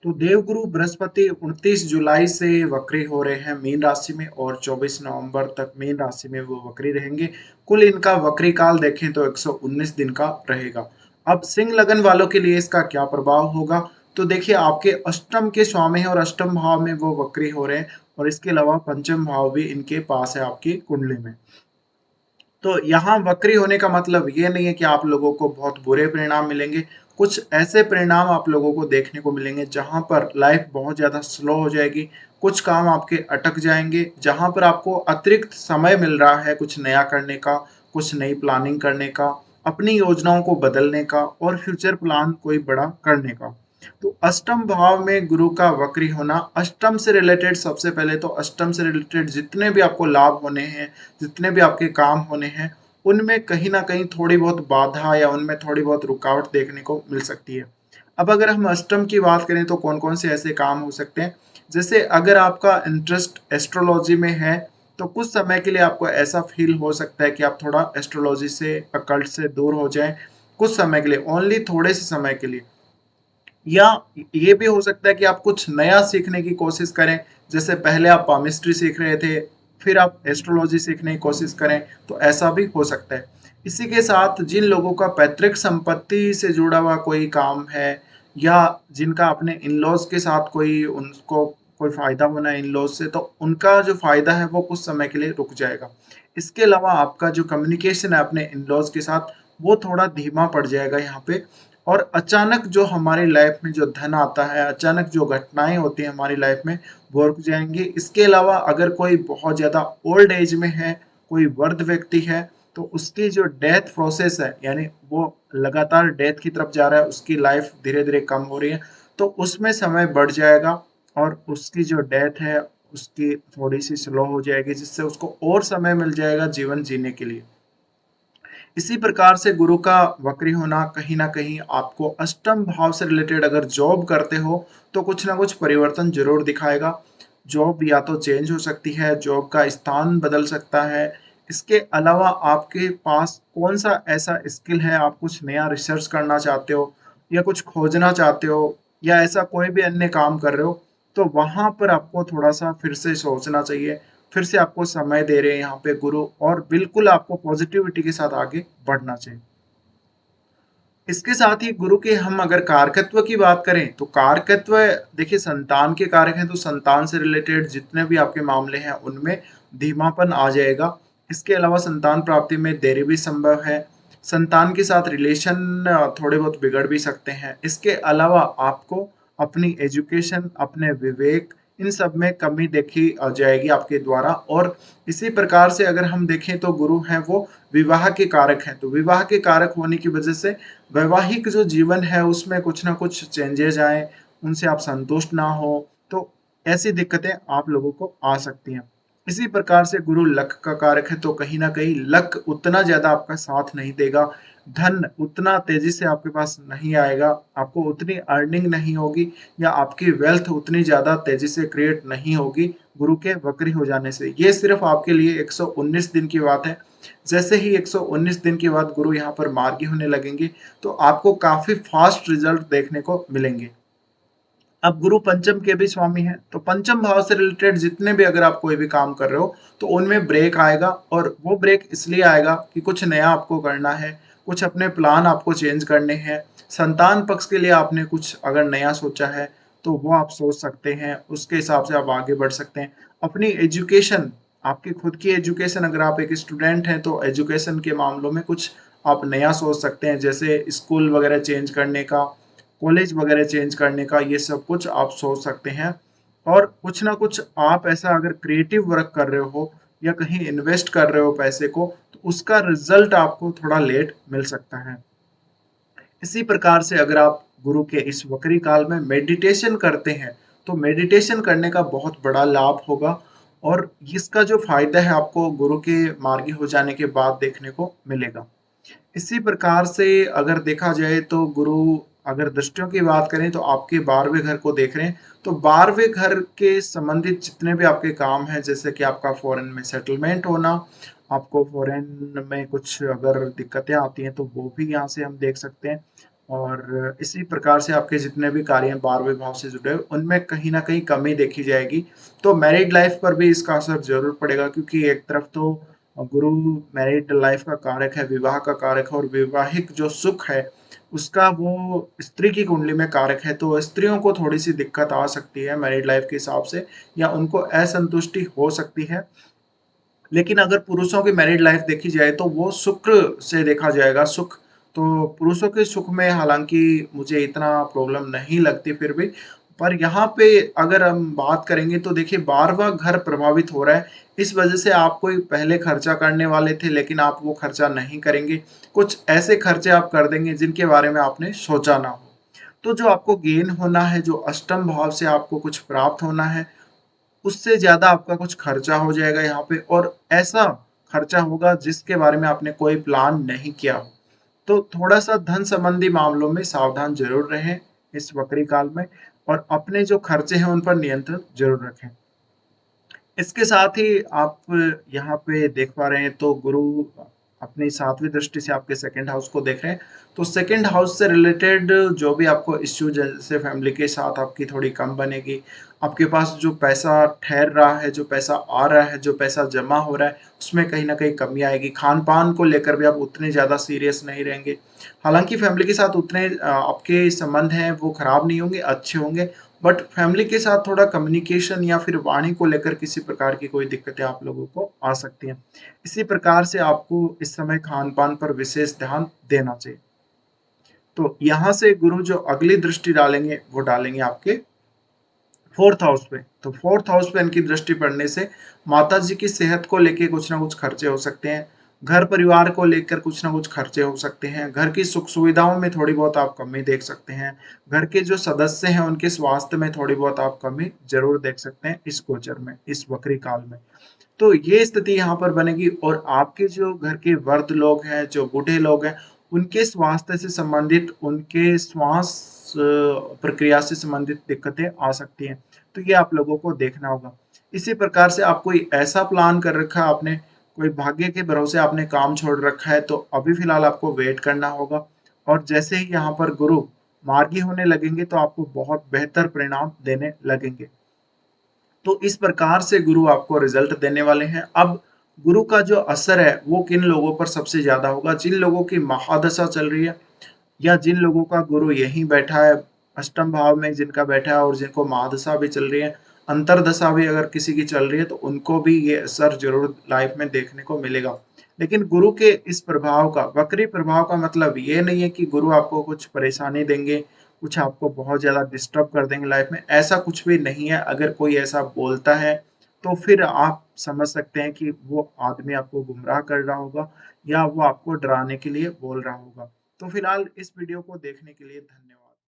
तो देवगुरु बृहस्पति 29 जुलाई से वक्री हो रहे हैं मीन राशि में, और 24 नवंबर तक मीन राशि में वो वक्री रहेंगे। कुल इनका वक्री काल देखें तो 119 दिन का रहेगा। अब सिंह लगन वालों के लिए इसका क्या प्रभाव होगा? तो देखिए, आपके अष्टम के स्वामी है और अष्टम भाव में वो वक्री हो रहे हैं, और इसके अलावा पंचम भाव भी इनके पास है आपकी कुंडली में। तो यहाँ वक्री होने का मतलब ये नहीं है कि आप लोगों को बहुत बुरे परिणाम मिलेंगे। कुछ ऐसे परिणाम आप लोगों को देखने को मिलेंगे जहाँ पर लाइफ बहुत ज़्यादा स्लो हो जाएगी, कुछ काम आपके अटक जाएंगे, जहाँ पर आपको अतिरिक्त समय मिल रहा है कुछ नया करने का, कुछ नई प्लानिंग करने का, अपनी योजनाओं को बदलने का और फ्यूचर प्लान कोई बड़ा करने का। तो अष्टम भाव में गुरु का वक्री होना, अष्टम से रिलेटेड, सबसे पहले तो अष्टम से रिलेटेड जितने भी आपको लाभ होने हैं, जितने भी आपके काम होने हैं, उनमें कहीं ना कहीं थोड़ी बहुत बाधा या उनमें थोड़ी बहुत रुकावट देखने को मिल सकती है। अब अगर हम अष्टम की बात करें तो कौन कौन से ऐसे काम हो सकते हैं? जैसे अगर आपका इंटरेस्ट एस्ट्रोलॉजी में है, तो कुछ समय के लिए आपको ऐसा फील हो सकता है कि आप थोड़ा एस्ट्रोलॉजी से, अकल्ट से दूर हो जाएं, कुछ समय के लिए, ओनली थोड़े से समय के लिए। या ये भी हो सकता है कि आप कुछ नया सीखने की कोशिश करें। जैसे पहले आप पामिस्ट्री सीख रहे थे, फिर आप एस्ट्रोलॉजी सीखने की कोशिश करें, तो ऐसा भी हो सकता है। इसी के साथ जिन लोगों का पैतृक संपत्ति से जुड़ा हुआ कोई काम है, या जिनका अपने इन लॉज के साथ कोई, उनको कोई फायदा होना है इन लॉज से, तो उनका जो फायदा है वो कुछ समय के लिए रुक जाएगा। इसके अलावा आपका जो कम्युनिकेशन है अपने इन लॉज के साथ, वो थोड़ा धीमा पड़ जाएगा यहाँ पे। और अचानक जो हमारी लाइफ में जो धन आता है, अचानक जो घटनाएं होती हैं हमारी लाइफ में, वो रुक जाएंगी। इसके अलावा अगर कोई बहुत ज़्यादा ओल्ड एज में है, कोई वृद्ध व्यक्ति है, तो उसकी जो डेथ प्रोसेस है, यानी वो लगातार डेथ की तरफ जा रहा है, उसकी लाइफ धीरे धीरे कम हो रही है, तो उसमें समय बढ़ जाएगा, और उसकी जो डेथ है उसकी थोड़ी सी स्लो हो जाएगी, जिससे उसको और समय मिल जाएगा जीवन जीने के लिए। इसी प्रकार से गुरु का वक्री होना कहीं ना कहीं आपको अष्टम भाव से रिलेटेड, अगर जॉब करते हो तो कुछ ना कुछ परिवर्तन जरूर दिखाएगा। जॉब या तो चेंज हो सकती है, जॉब का स्थान बदल सकता है। इसके अलावा आपके पास कौन सा ऐसा स्किल है, आप कुछ नया रिसर्च करना चाहते हो, या कुछ खोजना चाहते हो, या ऐसा कोई भी अन्य काम कर रहे हो, तो वहां पर आपको थोड़ा सा फिर से सोचना चाहिए। फिर से आपको समय दे रहे हैं यहाँ पे गुरु, और बिल्कुल आपको पॉजिटिविटी के साथ आगे बढ़ना चाहिए। इसके साथ ही गुरु के हम अगर कारकत्व की बात करें, तो कारकत्व, देखिए संतान के कारक हैं, तो संतान से रिलेटेड जितने भी आपके मामले हैं उनमें धीमापन आ जाएगा। इसके अलावा संतान प्राप्ति में देरी भी संभव है। संतान के साथ रिलेशन थोड़े बहुत बिगड़ भी सकते हैं। इसके अलावा आपको अपनी एजुकेशन, अपने विवेक, इन सब में कमी देखी जाएगी आपके द्वारा। और इसी प्रकार से अगर हम देखें तो गुरु हैं वो विवाह के कारक हैं, तो विवाह के कारक होने की वजह से वैवाहिक जो जीवन है उसमें कुछ ना कुछ चेंजेस आए, उनसे आप संतुष्ट ना हो, तो ऐसी दिक्कतें आप लोगों को आ सकती हैं। इसी प्रकार से गुरु लक का कारक है, तो कहीं ना कहीं लक उतना ज्यादा आपका साथ नहीं देगा, धन उतना तेजी से आपके पास नहीं आएगा, आपको उतनी अर्निंग नहीं होगी, या आपकी वेल्थ उतनी ज्यादा तेजी से क्रिएट नहीं होगी गुरु के वक्री हो जाने से। ये सिर्फ आपके लिए 119 दिन की बात है। जैसे ही 119 दिन के बाद गुरु यहाँ पर मार्गी होने लगेंगे, तो आपको काफी फास्ट रिजल्ट देखने को मिलेंगे। अब गुरु पंचम के भी स्वामी हैं, तो पंचम भाव से रिलेटेड जितने भी अगर आप कोई भी काम कर रहे हो, तो उनमें ब्रेक आएगा, और वो ब्रेक इसलिए आएगा कि कुछ नया आपको करना है, कुछ अपने प्लान आपको चेंज करने हैं। संतान पक्ष के लिए आपने कुछ अगर नया सोचा है, तो वो आप सोच सकते हैं, उसके हिसाब से आप आगे बढ़ सकते हैं। अपनी एजुकेशन, आपकी खुद की एजुकेशन, अगर आप एक स्टूडेंट हैं तो एजुकेशन के मामलों में कुछ आप नया सोच सकते हैं, जैसे स्कूल वगैरह चेंज करने का, कॉलेज वगैरह चेंज करने का, ये सब कुछ आप सोच सकते हैं। और कुछ ना कुछ आप ऐसा अगर क्रिएटिव वर्क कर रहे हो, या कहीं इन्वेस्ट कर रहे हो पैसे को, तो उसका रिजल्ट आपको थोड़ा लेट मिल सकता है। इसी प्रकार से अगर आप गुरु के इस वक्री काल में मेडिटेशन करते हैं, तो मेडिटेशन करने का बहुत बड़ा लाभ होगा, और इसका जो फायदा है आपको गुरु के मार्गी हो जाने के बाद देखने को मिलेगा। इसी प्रकार से अगर देखा जाए तो गुरु, अगर दृष्टियों की बात करें तो आपके 12वें घर को देख रहे हैं, तो 12वें घर के संबंधित जितने भी आपके काम हैं, जैसे कि आपका फॉरेन में सेटलमेंट होना, आपको फॉरेन में कुछ अगर दिक्कतें आती हैं तो वो भी यहाँ से हम देख सकते हैं। और इसी प्रकार से आपके जितने भी कार्य हैं 12वें भाव से जुड़े हुए, उनमें कहीं न कहीं कमी देखी जाएगी। तो मैरिड लाइफ़ पर भी इसका असर ज़रूर पड़ेगा क्योंकि एक तरफ तो गुरु मैरिड लाइफ़ का कारक है, विवाह का कारक है और वैवाहिक जो सुख है, उसका वो स्त्री की कुंडली में कारक है, तो स्त्रियों को थोड़ी-सी दिक्कत आ सकती है मैरिड लाइफ़ के हिसाब से या उनको असंतुष्टि हो सकती है। लेकिन अगर पुरुषों की मैरिड लाइफ देखी जाए तो वो शुक्र से देखा जाएगा सुख। तो पुरुषों के सुख में हालाँकि मुझे इतना प्रॉब्लम नहीं लगती फिर भी। पर यहाँ पे अगर हम बात करेंगे तो देखिए 12वाँ घर प्रभावित हो रहा है। इस वज़ह से आप कोई पहले खर्चा करने वाले थे लेकिन आप वो खर्चा नहीं करेंगे। कुछ ऐसे खर्चे आप कर देंगे जिनके बारे में आपने सोचा ना हो। तो जो आपको गेन होना है, जो अष्टम भाव से आपको कुछ प्राप्त होना है, उससे ज़्यादा आपका कुछ खर्चा हो जाएगा यहाँ पे और ऐसा खर्चा होगा जिसके बारे में आपने कोई प्लान नहीं किया हो। तो थोड़ा-सा धन संबंधी मामलों में सावधान ज़रूर रहें इस वक्री काल में और अपने जो खर्चे हैं उन पर नियंत्रण ज़रूर रखें। इसके साथ ही आप यहाँ पे देख पा रहे हैं तो गुरु अपनी 7वीं दृष्टि से आपके सेकंड हाउस को देख रहे हैं। तो सेकंड हाउस से रिलेटेड जो भी आपको इश्यू जैसे फैमिली के साथ आपकी थोड़ी कम बनेगी। आपके पास जो पैसा ठहर रहा है, जो पैसा आ रहा है, जो पैसा जमा हो रहा है, उसमें कहीं न कहीं कमी आएगी। खान-पान को लेकर भी आप उतने ज़्यादा सीरियस नहीं रहेंगे। हालाँकि फैमिली के साथ उतने आपके संबंध हैं वो खराब नहीं होंगे, अच्छे होंगे। बट फैमिली के साथ थोड़ा कम्युनिकेशन या फिर वाणी को लेकर किसी प्रकार की कोई दिक्कतें आप लोगों को आ सकती हैं। इसी प्रकार से आपको इस समय खान-पान पर विशेष ध्यान देना चाहिए। तो यहाँ से गुरु जो अगली दृष्टि डालेंगे, वो डालेंगे आपके 4th हाउस पे। तो 4th हाउस पे इनकी दृष्टि पड़ने से माताजी की सेहत को लेके कुछ ना कुछ खर्चे हो सकते हैं। घर परिवार को लेकर कुछ ना कुछ खर्चे हो सकते हैं। घर की सुख-सुविधाओं में थोड़ी बहुत आप कमी देख सकते हैं। घर के जो सदस्य हैं, उनके स्वास्थ्य में थोड़ी बहुत आप कमी ज़रूर देख सकते हैं इस गोचर में, इस वक्री काल में। तो ये स्थिति यहाँ पर बनेगी और आपके जो घर के वृद्ध लोग हैं, जो बूढ़े लोग हैं, उनके स्वास्थ्य से संबंधित, उनके श्वास प्रक्रिया से संबंधित दिक्कतें आ सकती हैं। तो ये आप लोगों को देखना होगा। इसी प्रकार से आप कोई ऐसा प्लान कर रखा है आपने, कोई भाग्य के भरोसे आपने काम छोड़ रखा है, तो अभी फ़िलहाल आपको वेट करना होगा और जैसे ही यहाँ पर गुरु मार्गी होने लगेंगे, तो आपको बहुत बेहतर परिणाम देने लगेंगे। तो इस प्रकार से गुरु आपको रिजल्ट देने वाले हैं। अब गुरु का जो असर है, वो किन लोगों पर सबसे ज़्यादा होगा? जिन लोगों की महादशा चल रही है या जिन लोगों का गुरु यहीं बैठा है, अष्टम भाव में जिनका बैठा है और जिनको महादशा भी चल रही है, अंतर्दशा भी अगर किसी की चल रही है, तो उनको भी ये असर ज़रूर लाइफ में देखने को मिलेगा। लेकिन गुरु के इस प्रभाव का, वक्री प्रभाव का मतलब ये नहीं है कि गुरु आपको कुछ परेशानी देंगे, कुछ आपको बहुत ज़्यादा डिस्टर्ब कर देंगे लाइफ में, ऐसा कुछ भी नहीं है। अगर कोई ऐसा बोलता है, तो फिर आप समझ सकते हैं कि वो आदमी आपको गुमराह कर रहा होगा या वो आपको डराने के लिए बोल रहा होगा। तो फिलहाल इस वीडियो को देखने के लिए धन्यवाद।